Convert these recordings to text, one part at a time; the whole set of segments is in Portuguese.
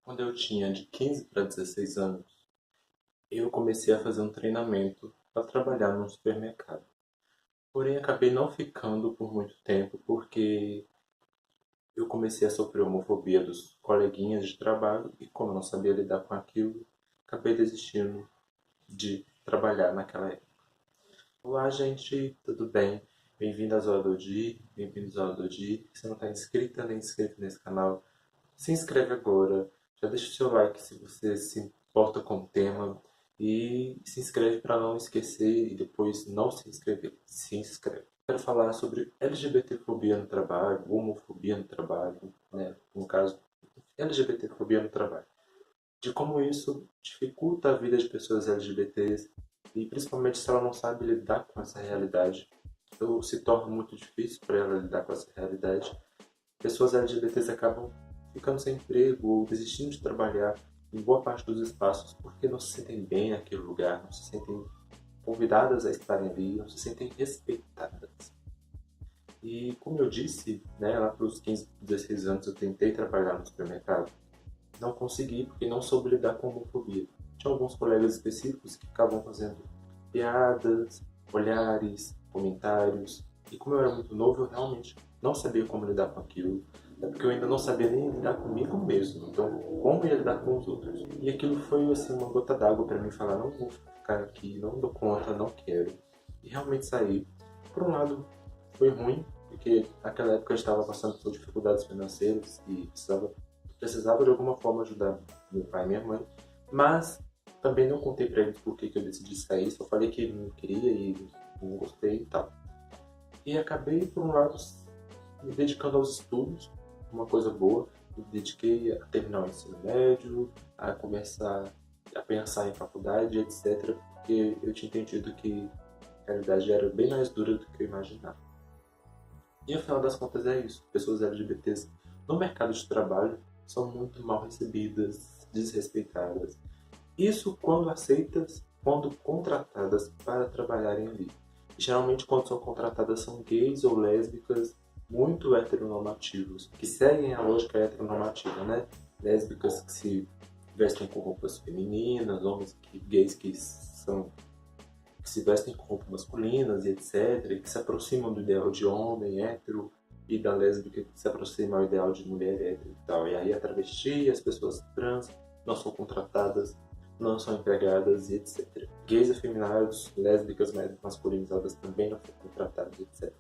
Quando eu tinha de 15 para 16 anos, eu comecei a fazer um treinamento para trabalhar num supermercado. Porém, acabei não ficando por muito tempo porque eu comecei a sofrer homofobia dos coleguinhas de trabalho e, como eu não sabia lidar com aquilo, acabei desistindo de trabalhar naquela época. Olá, gente, tudo bem? Bem-vindo à Zola do Di, bem-vindos ao do Di. Se não está inscrita nem inscrito nesse canal, se inscreve agora, já deixa o seu like se você se importa com o tema e se inscreve para não esquecer e depois não se inscrever. Se inscreve. Quero falar sobre LGBTfobia no trabalho, homofobia no trabalho, né? No caso, LGBTfobia no trabalho. De como isso dificulta a vida de pessoas LGBTs e principalmente se ela não sabe lidar com essa realidade. Então se torna muito difícil para ela lidar com essa realidade. Pessoas LGBTs acabam ficando sem emprego ou desistindo de trabalhar em boa parte dos espaços porque não se sentem bem naquele lugar, não se sentem convidadas a estarem ali, não se sentem respeitadas. E como eu disse, né, lá para os 15, 16 anos eu tentei trabalhar no supermercado. Não consegui porque não soube lidar com a homofobia. Tinha alguns colegas específicos que ficavam fazendo piadas, olhares, comentários. E como eu era muito novo, eu realmente não sabia como lidar com aquilo. É porque eu ainda não sabia nem lidar comigo mesmo. Então, como ia lidar com os outros? E aquilo foi assim uma gota d'água para mim falar: não vou ficar aqui, não dou conta, não quero. E realmente saí. Por um lado, foi ruim, porque naquela época eu estava passando por dificuldades financeiras e precisava de alguma forma ajudar meu pai e minha mãe, mas também não contei pra eles por que eu decidi sair, só falei que não queria e não gostei e tal. E acabei, por um lado, me dedicando aos estudos, uma coisa boa, me dediquei a terminar o ensino médio, a começar a pensar em faculdade, etc, porque eu tinha entendido que a realidade era bem mais dura do que eu imaginava. E afinal das contas é isso. Pessoas LGBTs no mercado de trabalho são muito mal recebidas, desrespeitadas. Isso quando aceitas, quando contratadas para trabalharem ali. E, geralmente quando são contratadas são gays ou lésbicas muito heteronormativos, que seguem a lógica heteronormativa, né? Lésbicas que se vestem com roupas femininas, homens gays que se vestem com roupas masculinas e etc., que se aproximam do ideal de homem hétero e da lésbica que se aproxima ao ideal de mulher hétero e tal. E aí a travesti, as pessoas trans não são contratadas, não são empregadas e etc. Gays afeminados, lésbicas mais masculinizadas também não são contratadas, etc.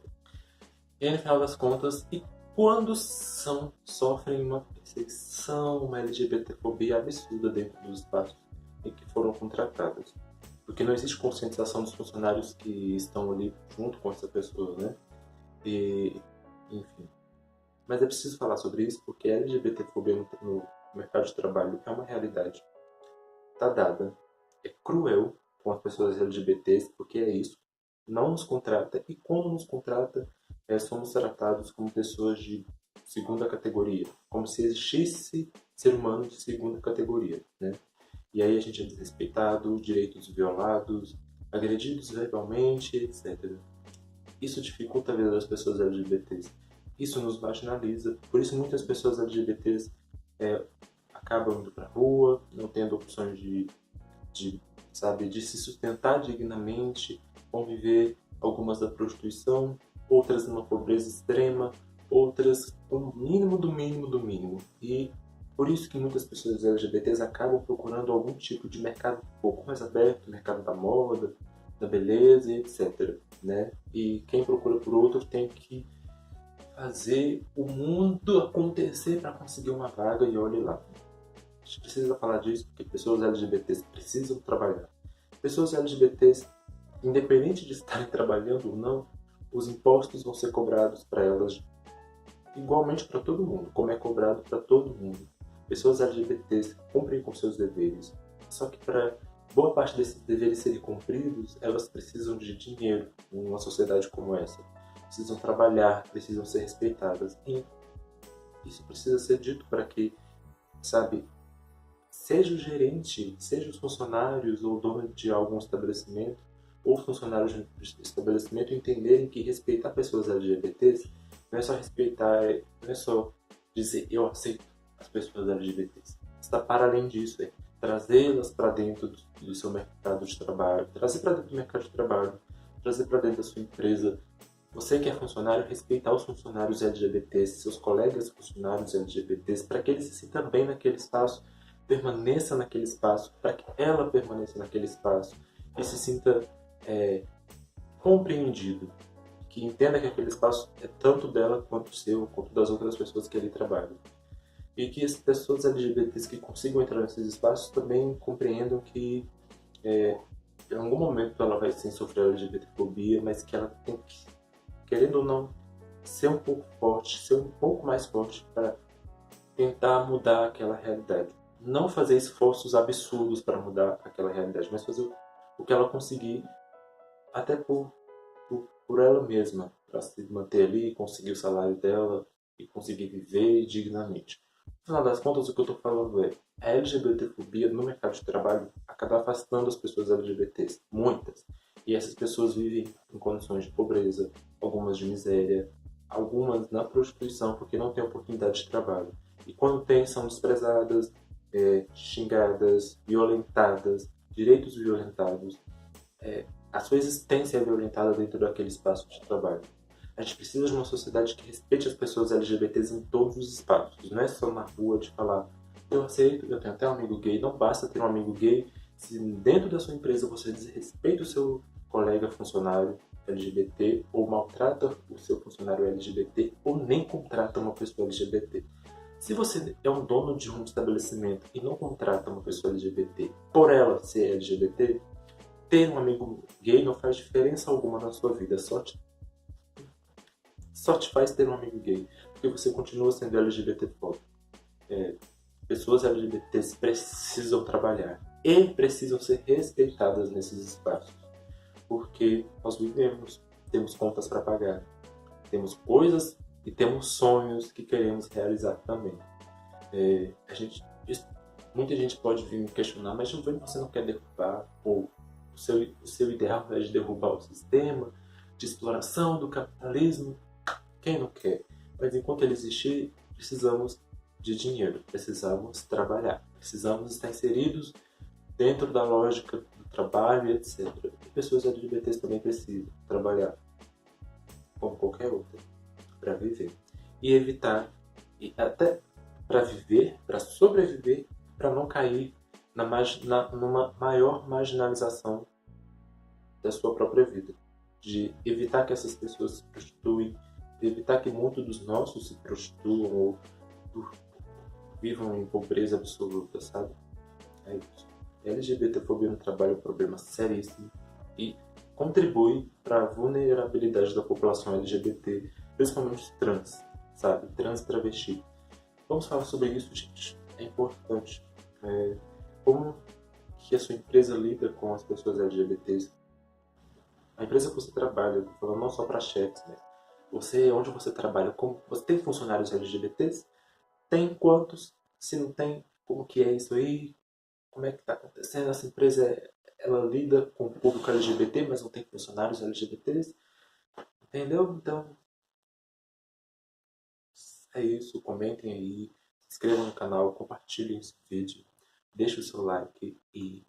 E aí, no final das contas, e quando sofrem uma perseguição, uma LGBTfobia absurda dentro dos espaços em que foram contratadas? Porque não existe conscientização dos funcionários que estão ali junto com essa pessoa, né? E, enfim. Mas é preciso falar sobre isso porque a LGBTfobia no mercado de trabalho é uma realidade. Está dada. É cruel com as pessoas LGBTs, porque é isso. Não nos contrata e quando nos contrata, somos tratados como pessoas de segunda categoria. Como se existisse ser humano de segunda categoria, né? E aí a gente é desrespeitado, direitos violados, agredidos verbalmente, etc. Isso dificulta a vida das pessoas LGBTs. Isso nos marginaliza. Por isso muitas pessoas LGBTs acabam indo para a rua, não tendo opções de se sustentar dignamente, conviver algumas da prostituição, outras numa pobreza extrema, outras com o mínimo do mínimo do mínimo. E por isso que muitas pessoas LGBTs acabam procurando algum tipo de mercado um pouco mais aberto, mercado da moda, da beleza e etc. Né? E quem procura por outro tem que fazer o mundo acontecer para conseguir uma vaga e olhe lá. A gente precisa falar disso porque pessoas LGBTs precisam trabalhar. Pessoas LGBTs, independente de estarem trabalhando ou não, os impostos vão ser cobrados para elas igualmente para todo mundo, como é cobrado para todo mundo. Pessoas LGBTs cumprem com seus deveres, só que para boa parte desses deveres serem cumpridos, elas precisam de dinheiro em uma sociedade como essa. Precisam trabalhar, precisam ser respeitadas. E isso precisa ser dito para que, sabe, seja o gerente, seja os funcionários ou dono de algum estabelecimento, ou funcionários de estabelecimento entenderem que respeitar pessoas LGBTs não é só respeitar, não é só dizer eu aceito as pessoas LGBTs. está para além disso, é trazê-las para dentro do seu mercado de trabalho, trazer para dentro do mercado de trabalho, trazer para dentro da sua empresa. Você que é funcionário, respeitar os funcionários LGBTs, seus colegas funcionários LGBTs, para que eles se sintam bem naquele espaço, permaneça naquele espaço, para que ela permaneça naquele espaço e se sinta compreendido, que entenda que aquele espaço é tanto dela quanto seu, quanto das outras pessoas que ali trabalham. E que as pessoas LGBTs que consigam entrar nesses espaços também compreendam que em algum momento ela vai sim sofrer LGBTfobia, mas que ela tem que, querendo ou não, ser um pouco forte, ser um pouco mais forte para tentar mudar aquela realidade. Não fazer esforços absurdos para mudar aquela realidade, mas fazer o que ela conseguir, até por ela mesma, para se manter ali, conseguir o salário dela e conseguir viver dignamente. No final das contas, o que eu estou falando é a LGBTfobia no mercado de trabalho acaba afastando as pessoas LGBTs, muitas. E essas pessoas vivem em condições de pobreza, algumas de miséria, algumas na prostituição porque não têm oportunidade de trabalho. E quando têm, são desprezadas, xingadas, violentadas, direitos violentados. A sua existência é violentada dentro daquele espaço de trabalho. A gente precisa de uma sociedade que respeite as pessoas LGBTs em todos os espaços. Não é só na rua de falar, eu aceito, eu tenho até um amigo gay. Não basta ter um amigo gay se dentro da sua empresa você desrespeita o seu colega funcionário LGBT ou maltrata o seu funcionário LGBT ou nem contrata uma pessoa LGBT. Se você é um dono de um estabelecimento e não contrata uma pessoa LGBT por ela ser LGBT, ter um amigo gay não faz diferença alguma na sua vida, só te faz ter um amigo gay, porque você continua sendo LGBTfóbico. Pessoas LGBTs precisam trabalhar e precisam ser respeitadas nesses espaços, porque nós vivemos, temos contas para pagar, temos coisas e temos sonhos que queremos realizar também. Muita gente pode vir me questionar, mas você não quer derrubar, ou o seu ideal é de derrubar o sistema de exploração do capitalismo? Quem não quer? Mas enquanto ele existir, precisamos de dinheiro, precisamos trabalhar, precisamos estar inseridos dentro da lógica do trabalho, etc. E pessoas LGBTs também precisam trabalhar, como qualquer outra, para viver. E evitar, e até para viver, para sobreviver, para não cair numa maior marginalização da sua própria vida. De evitar que essas pessoas se prostituem, de evitar que muitos dos nossos se prostituam ou vivam em pobreza absoluta, sabe? É isso. A LGBTfobia no trabalho é um problema seríssimo e contribui para a vulnerabilidade da população LGBT, principalmente trans, sabe? Trans e travesti. Vamos falar sobre isso, gente. É importante. Como que a sua empresa lida com as pessoas LGBTs? A empresa que você trabalha, eu tô falando não só para chefes, né? Onde você trabalha, como você tem funcionários LGBTs? Tem quantos? Se não tem, como que é isso aí? Como é que está acontecendo? Essa empresa, ela lida com o público LGBT, mas não tem funcionários LGBTs? Entendeu? Então, é isso. Comentem aí, se inscrevam no canal, compartilhem esse vídeo, deixem o seu like e